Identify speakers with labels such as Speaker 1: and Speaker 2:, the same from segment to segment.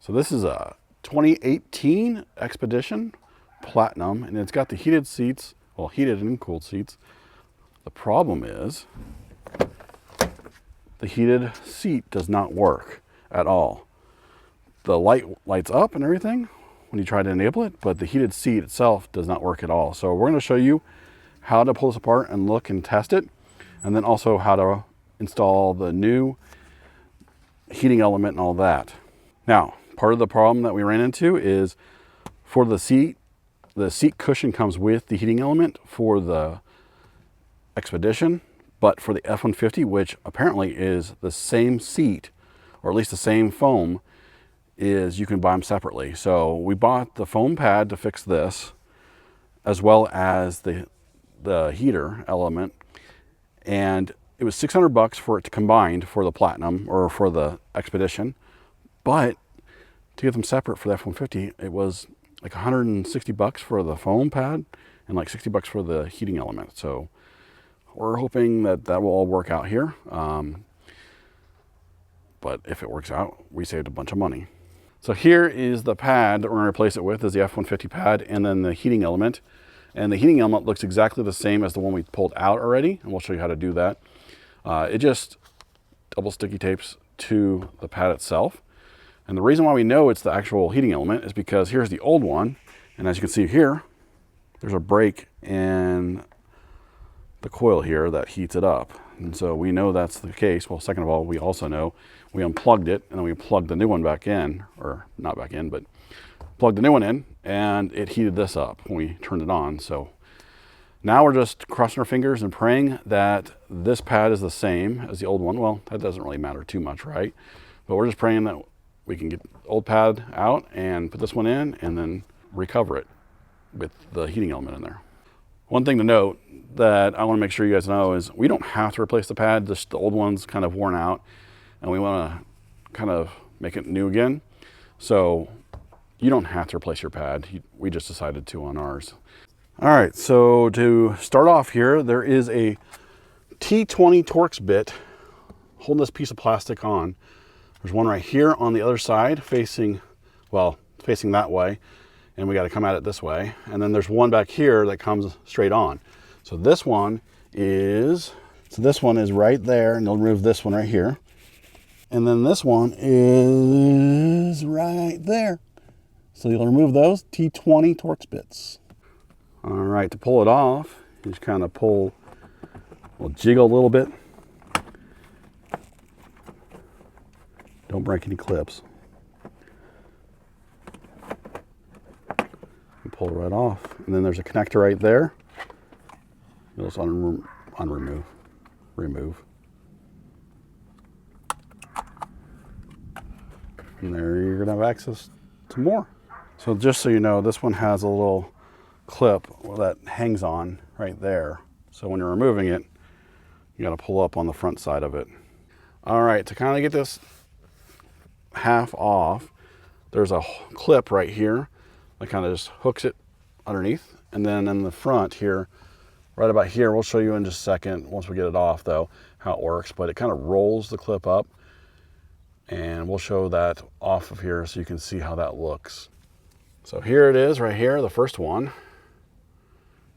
Speaker 1: So this is a 2018 Expedition Platinum, and it's got the heated seats, well, heated and cooled seats. The problem is the heated seat does not work at all. The light lights up and everything when you try to enable it, but the heated seat itself does not work at all. So we're going to show you how to pull this apart and look and test it, and then also how to install the new heating element and all that. Now, part of the problem that we ran into is for the seat cushion comes with the heating element for the Expedition, but for the F-150, which apparently is the same seat, or at least the same foam, is you can buy them separately. So we bought the foam pad to fix this, as well as the heater element, and it was $600 for it to combined for the Platinum or for the Expedition, but to get them separate for the F-150, it was like $160 for the foam pad and like $60 for the heating element. So we're hoping that that will all work out here. But if it works out, we saved a bunch of money. So here is the pad that we're going to replace it with, is the F-150 pad, and then the heating element. And the heating element looks exactly the same as the one we pulled out already, and we'll show you how to do that. It just double sticky tapes to the pad itself. And the reason why we know it's the actual heating element is because here's the old one, and as you can see here, there's a break in the coil here that heats it up. And so we know that's the case. Well, second of all, we also know we unplugged it and then we plugged the new one back in, or not back in, but plugged the new one in, and it heated this up when we turned it on. So now we're just crossing our fingers and praying that this pad is the same as the old one. Well, that doesn't really matter too much, right? But we're just praying that we can get the old pad out and put this one in and then recover it with the heating element in there. One thing to note that I want to make sure you guys know is we don't have to replace the pad. Just the old one's kind of worn out and we want to kind of make it new again. So you don't have to replace your pad. We just decided to on ours. All right, so to start off here, there is a T20 Torx bit holding this piece of plastic on. There's one right here on the other side facing that way, and we got to come at it this way. And then there's one back here that comes straight on. So this one is right there, and you'll remove this one right here. And then this one is right there. So you'll remove those T20 Torx bits. All right, to pull it off, you just kind of pull, we'll jiggle a little bit. Don't break any clips. You pull it right off. And then there's a connector right there. You'll just remove. And there you're gonna have access to more. So just so you know, this one has a little clip that hangs on right there. So when you're removing it, you gotta pull up on the front side of it. All right, to kind of get this half off, there's a clip right here that kind of just hooks it underneath, and then in the front here, right about here, we'll show you in just a second once we get it off though how it works, but it kind of rolls the clip up, and we'll show that off of here so you can see how that looks. So here it is right here, the first one,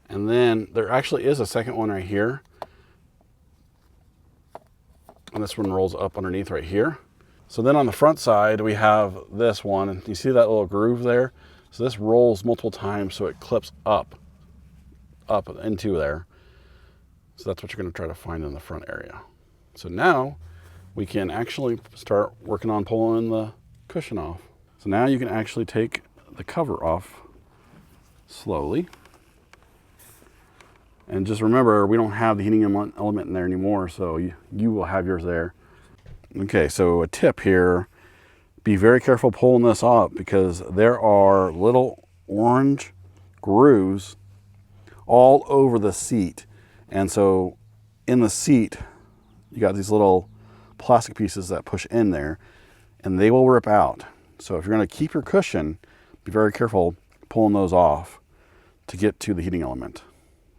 Speaker 1: and then there actually is a second one right here, and this one rolls up underneath right here. So then on the front side, we have this one, and you see that little groove there? So this rolls multiple times so it clips up into there. So that's what you're gonna try to find in the front area. So now we can actually start working on pulling the cushion off. So now you can actually take the cover off slowly. And just remember, we don't have the heating element in there anymore, so you will have yours there. Okay, so a tip here, be very careful pulling this off because there are little orange grooves all over the seat. And so in the seat, you got these little plastic pieces that push in there and they will rip out. So if you're gonna keep your cushion, be very careful pulling those off to get to the heating element.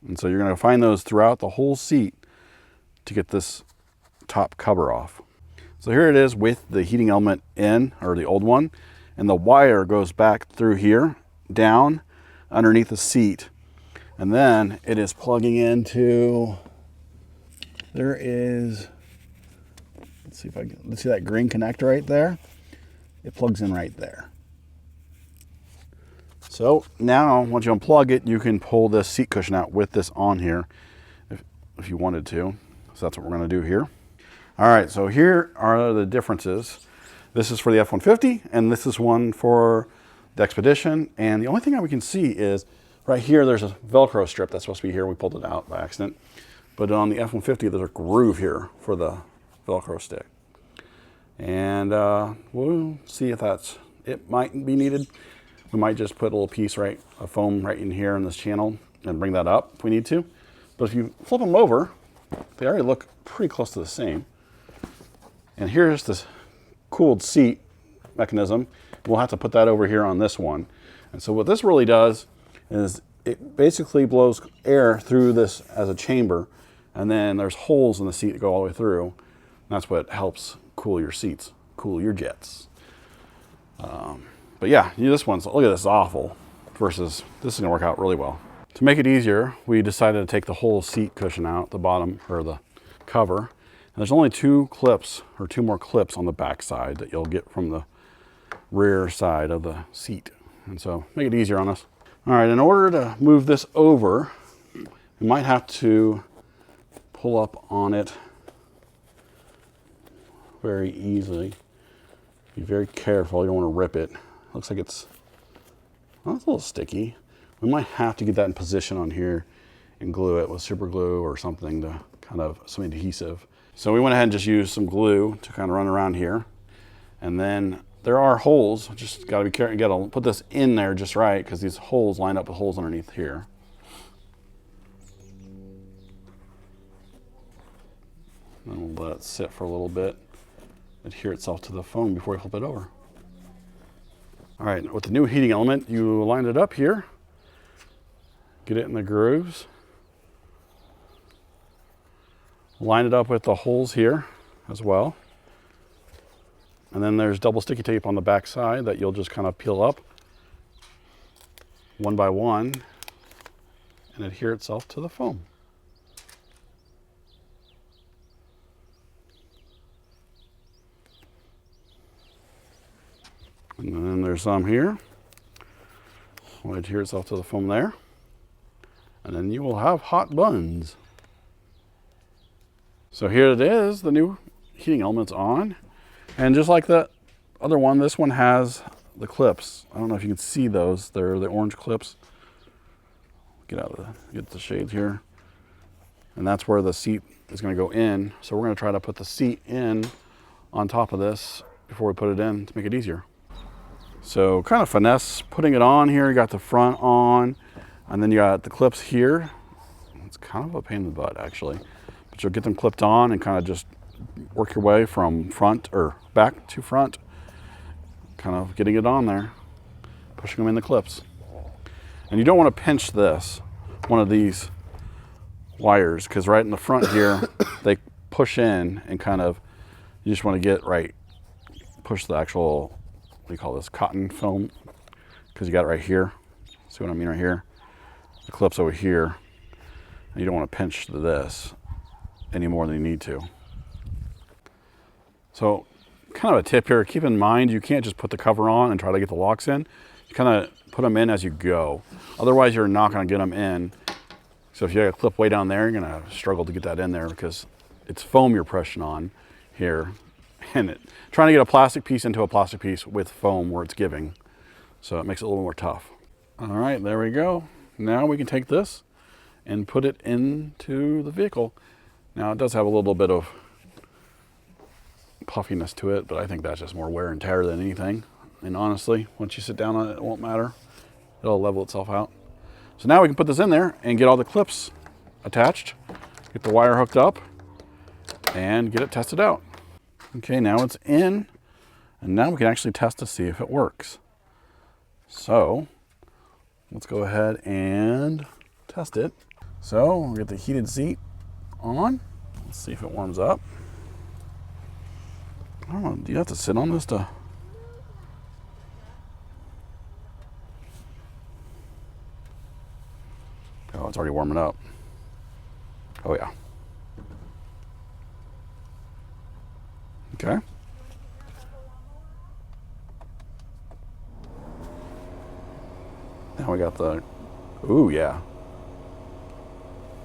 Speaker 1: And so you're gonna find those throughout the whole seat to get this top cover off. So here it is with the heating element in, or the old one, and the wire goes back through here, down underneath the seat. And then it is plugging into, there is, let's see that green connector right there? It plugs in right there. So now, once you unplug it, you can pull this seat cushion out with this on here if you wanted to. So that's what we're gonna do here. All right, so here are the differences. This is for the F-150, and this is one for the Expedition. And the only thing that we can see is right here, there's a Velcro strip that's supposed to be here. We pulled it out by accident. But on the F-150, there's a groove here for the Velcro stick. And we'll see if it might be needed. We might just put a little piece of foam right in here in this channel and bring that up if we need to. But if you flip them over, they already look pretty close to the same. And here's this cooled seat mechanism. We'll have to put that over here on this one. And so what this really does is it basically blows air through this as a chamber, and then there's holes in the seat that go all the way through. And that's what helps cool your seats, cool your jets. But yeah, this one's, look at this, awful, versus this is gonna work out really well. To make it easier, we decided to take the whole seat cushion out, the bottom, or the cover. And there's only two more clips on the back side that you'll get from the rear side of the seat. And so make it easier on us. All right, in order to move this over, you might have to pull up on it very easily. Be very careful, you don't want to rip it. Looks like it's a little sticky. We might have to get that in position on here and glue it with super glue or something to kind of, some adhesive. So we went ahead and just used some glue to kind of run around here. And then there are holes, just gotta be careful, you gotta put this in there just right because these holes line up with holes underneath here. And we'll let it sit for a little bit, adhere itself to the foam before we flip it over. All right, with the new heating element, you line it up here, get it in the grooves, line it up with the holes here as well. And then there's double sticky tape on the back side that you'll just kind of peel up one by one and adhere itself to the foam. And then there's some here. Will adhere itself to the foam there. And then you will have hot buns. So here it is, the new heating element's on. And just like the other one, this one has the clips. I don't know if you can see those. They're the orange clips. Get the shades here. And that's where the seat is going to go in. So we're going to try to put the seat in on top of this before we put it in to make it easier. So kind of finesse putting it on here. You got the front on, and then you got the clips here. It's kind of a pain in the butt actually, but you'll get them clipped on and kind of just work your way from front or back to front, kind of getting it on there, pushing them in the clips. And you don't want to pinch one of these wires, because right in the front here, they push in and kind of, you just want to get push the actual, what do you call this, cotton film, because you got it right here. See what I mean right here? The clip's over here. And you don't want to pinch this any more than you need to. So kind of a tip here, keep in mind you can't just put the cover on and try to get the locks in. You kind of put them in as you go. Otherwise you're not going to get them in. So if you have a clip way down there, you're going to struggle to get that in there because it's foam you're pressing on here. And trying to get a plastic piece into a plastic piece with foam where it's giving. So it makes it a little more tough. All right, there we go. Now we can take this and put it into the vehicle. Now it does have a little bit of puffiness to it, but I think that's just more wear and tear than anything. And honestly, once you sit down on it, it won't matter. It'll level itself out. So now we can put this in there and get all the clips attached, get the wire hooked up, and get it tested out. Okay, now it's in, and now we can actually test to see if it works. So let's go ahead and test it. So we'll get the heated seat on. Let's see if it warms up. I don't know, do you have to sit on this to? it's already warming up. Oh yeah. Okay. Now we got the, ooh yeah.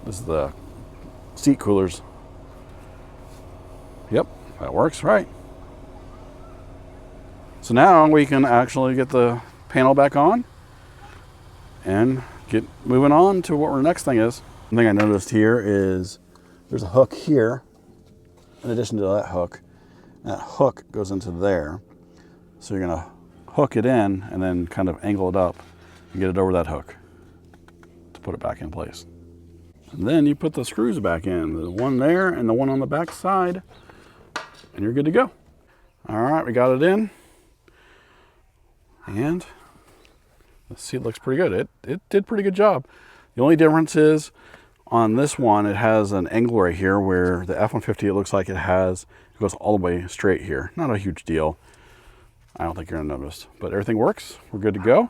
Speaker 1: This is the seat coolers. Yep, that works, right. So now we can actually get the panel back on and get moving on to what our next thing is. One thing I noticed here is there's a hook here in addition to that hook. That hook goes into there. So you're gonna hook it in and then kind of angle it up and get it over that hook to put it back in place. And then you put the screws back in, the one there and the one on the back side, and you're good to go. All right, we got it in. And the seat looks pretty good. It did a pretty good job. The only difference is on this one, it has an angle right here where the F-150, it looks like it goes all the way straight here. Not a huge deal. I don't think you're gonna notice, but everything works. We're good to go.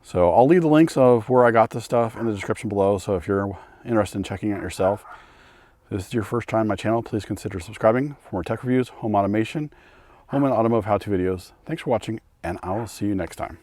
Speaker 1: So I'll leave the links of where I got this stuff in the description below. So if you're interested in checking it yourself, if this is your first time on my channel, please consider subscribing for more tech reviews, home automation, home and automotive how-to videos. Thanks for watching, and I will see you next time.